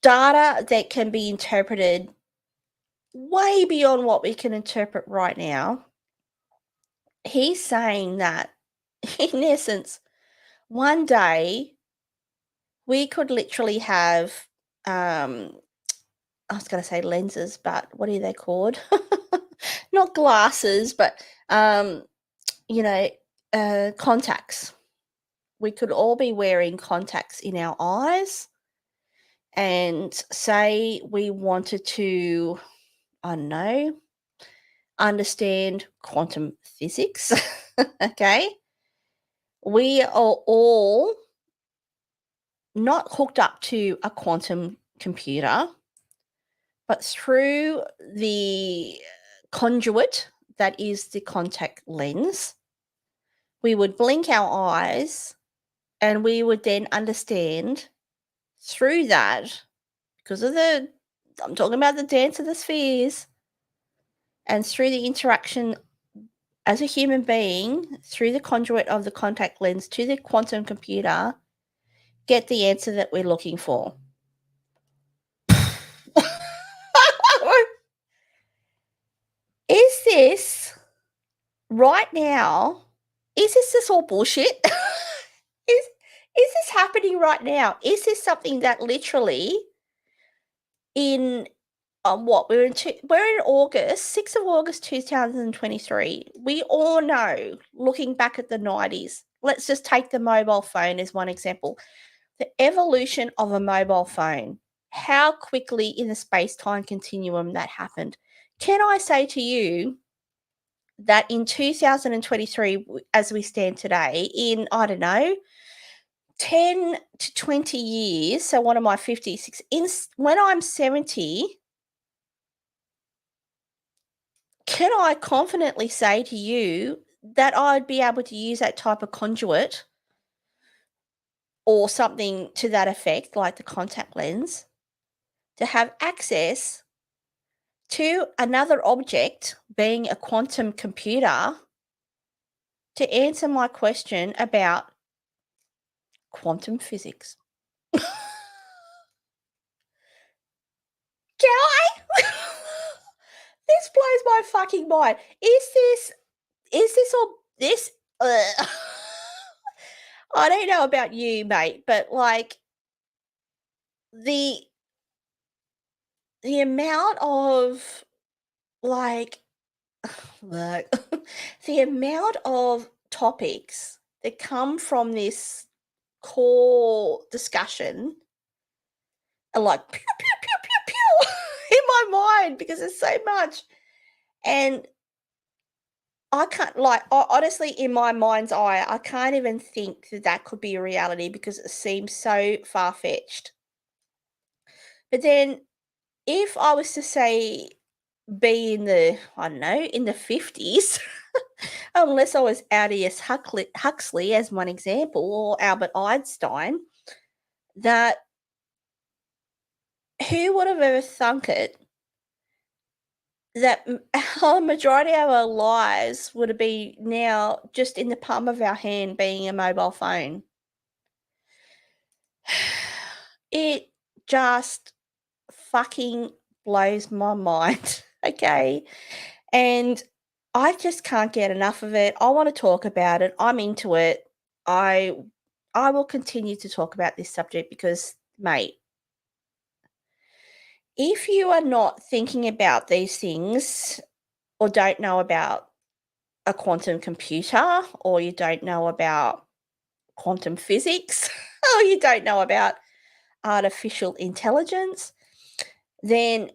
data that can be interpreted way beyond what we can interpret right now. He's saying that, in essence, one day we could literally have, I was going to say lenses, but what are they called? Not glasses, but, contacts. We could all be wearing contacts in our eyes, and say we wanted to, I don't know, understand quantum physics, okay? We are all not hooked up to a quantum computer, but through the conduit that is the contact lens, we would blink our eyes and we would then understand through that, because of I'm talking about the dance of the spheres, and through the interaction as a human being, through the conduit of the contact lens to the quantum computer, get the answer that we're looking for. Is this right now? Is this all bullshit? is this happening right now? Is this something that literally in what we're in August, 6th of August 2023. We all know, looking back at the 90s, let's just take the mobile phone as one example. The evolution of a mobile phone, how quickly in the space-time continuum that happened. Can I say to you that in 2023, as we stand today, in, I don't know, 10 to 20 years, so what am I, 56, when I'm 70, can I confidently say to you that I'd be able to use that type of conduit or something to that effect, like the contact lens, to have access to another object, being a quantum computer, to answer my question about quantum physics? Can I? This blows my fucking mind. Is this all this? I don't know about you, mate, but like the amount of like Look, the amount of topics that come from this core discussion are like pew, pew, pew, pew, pew in my mind because there's so much. And I can't, like, honestly, in my mind's eye, I can't even think that that could be a reality because it seems so far fetched. But then if I was to say be in the, I don't know, in the 50s, unless I was Aldous Huxley as one example, or Albert Einstein, that who would have ever thunk it that a majority of our lives would have been now just in the palm of our hand being a mobile phone. It just fucking blows my mind, okay? And I just can't get enough of it. I want to talk about it. I'm into it. I will continue to talk about this subject because, mate, if you are not thinking about these things or don't know about a quantum computer or you don't know about quantum physics or you don't know about artificial intelligence, then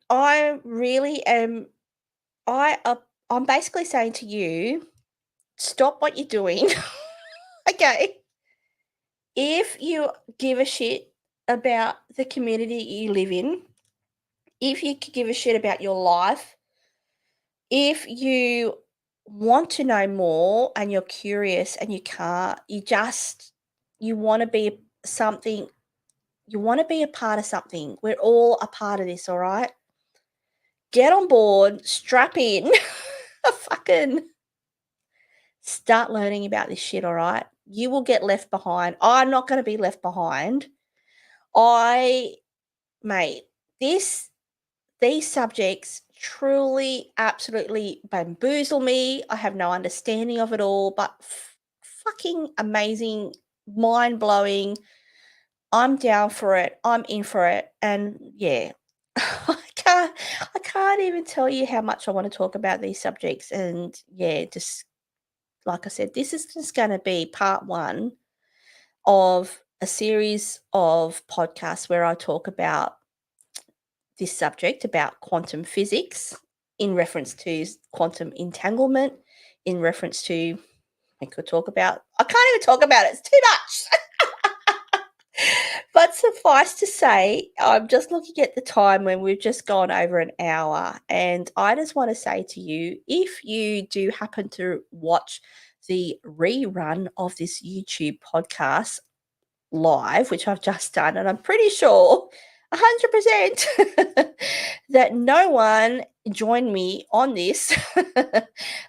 I really am I'm basically saying to you, stop what you're doing. Okay. If you give a shit about the community you live in, if you give a shit about your life, if you want to know more and you're curious and you can't, you want to be something, you want to be a part of something. We're all a part of this, all right? Get on board, strap in, fucking start learning about this shit, all right? You will get left behind. I'm not going to be left behind. Mate, these subjects truly, absolutely bamboozle me. I have no understanding of it all, but fucking amazing, mind blowing. I'm down for it. I'm in for it. And yeah, I can't even tell you how much I want to talk about these subjects. And yeah, just like I said, this is just going to be part one of a series of podcasts where I talk about this subject, about quantum physics, in reference to quantum entanglement, in reference to, I can't even talk about it, it's too much. But suffice to say, I'm just looking at the time when we've just gone over an hour, and I just want to say to you, if you do happen to watch the rerun of this YouTube podcast live, which I've just done, and I'm pretty sure 100% that no one joined me on this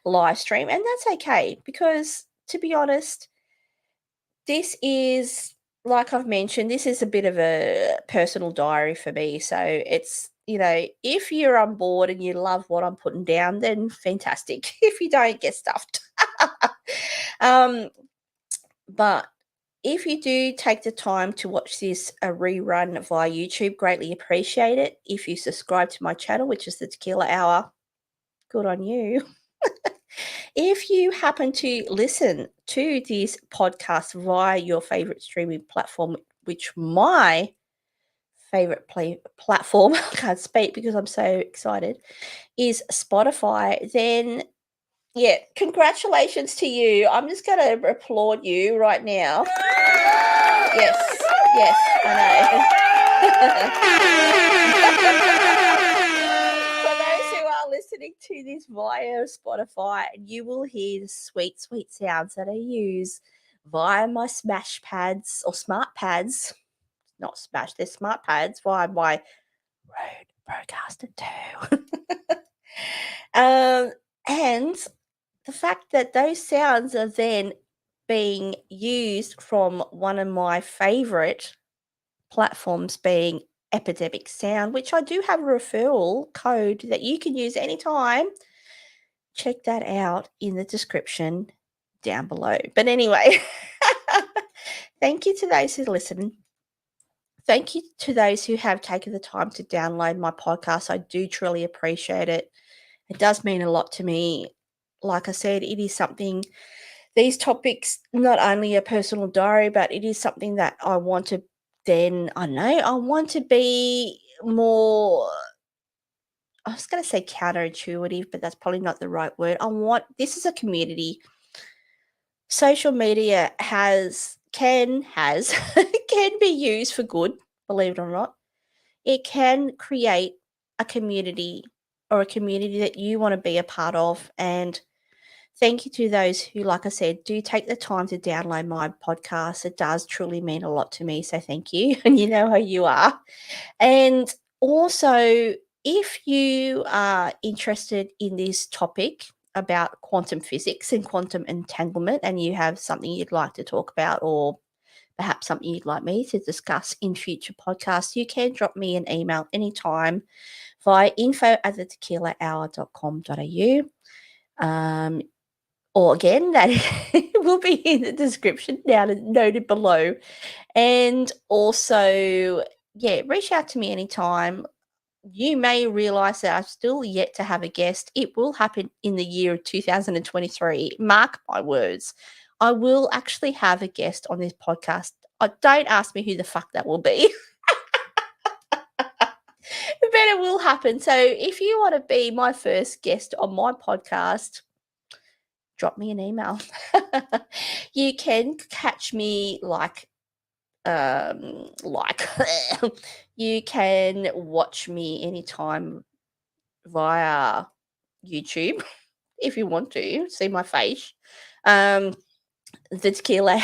live stream, and that's okay because, to be honest, this is, like I've mentioned, this is a bit of a personal diary for me. So it's, if you're on board and you love what I'm putting down, then fantastic. If you don't, get stuffed. But if you do take the time to watch this a rerun via YouTube, greatly appreciate it. If you subscribe to my channel, which is the Tequila Hour, good on you. If you happen to listen to this podcast via your favorite streaming platform, which my favorite platform, I can't speak because I'm so excited, is Spotify, then yeah, congratulations to you. I'm just going to applaud you right now. Yes, I know. For those who are listening to this via Spotify, you will hear the sweet, sweet sounds that I use via my smash pads or smart pads. Not smash, they're smart pads via my Rode Procaster 2. And the fact that those sounds are then being used from one of my favorite platforms, being Epidemic Sound, which I do have a referral code that you can use anytime. Check that out in the description down below. But anyway, thank you to those who listen. Thank you to those who have taken the time to download my podcast. I do truly appreciate it. It does mean a lot to me. Like I said, it is something, these topics, not only a personal diary, but it is something that I want to I want to be more, I was going to say counterintuitive, but that's probably not the right word. This is a community. Social media can be used for good, believe it or not. It can create a community that you want to be a part of. And thank you to those who, like I said, do take the time to download my podcast. It does truly mean a lot to me. So thank you. And you know how you are. And also, if you are interested in this topic about quantum physics and quantum entanglement, and you have something you'd like to talk about, or perhaps something you'd like me to discuss in future podcasts, you can drop me an email anytime via info@thetequilahour.com.au. Or again, that will be in the description down noted below. And also, reach out to me anytime. You may realize that I've still yet to have a guest. It will happen in the year of 2023. Mark my words. I will actually have a guest on this podcast. Don't ask me who the fuck that will be. But it will happen. So if you want to be my first guest on my podcast, drop me an email. You can catch me you can watch me anytime via YouTube if you want to see my face. The Tequila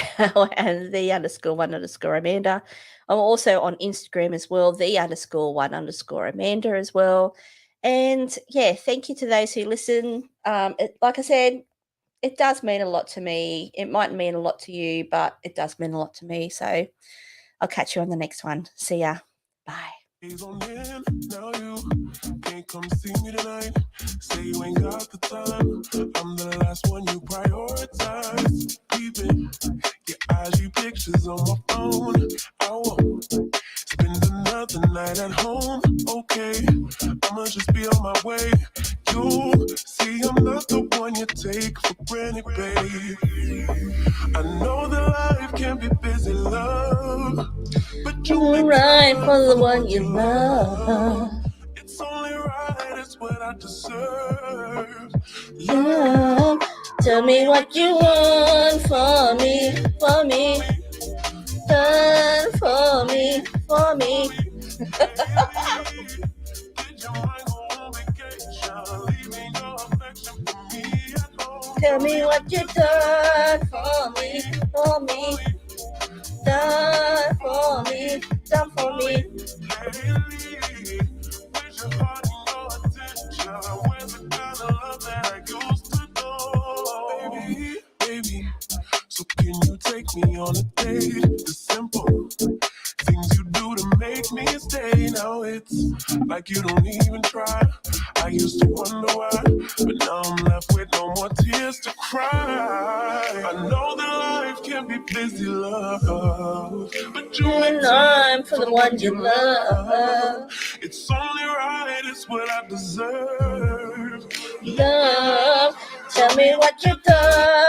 and the_1_Amanda. I'm also on Instagram as well, the_1_Amanda as well. And thank you to those who listen. Like I said, it does mean a lot to me. It might mean a lot to you, but it does mean a lot to me. So I'll catch you on the next one. See ya. Bye. Now you can't come see me tonight. Say you ain't got the time. I'm the last one you prioritize. Keep it. Your IG pictures on my phone. I won't spend another night at home. Okay, I'ma just be on my way. You see, I'm not the one you take for granted, babe. I know that life can be busy, love, but you make right for the one you love. It's only right, it's what I deserve. Love, tell me what you want for me, done for me. Tell me what you done for me, done for me. Baby, so can you take me on a date? The simple things you do to make me stay. Now it's like you don't even try. I used to wonder why, but now I'm left with no more tears to cry. I know that life can be busy, love, but you make time for the one you love. It's only right, it's what I deserve. Love, tell me what you done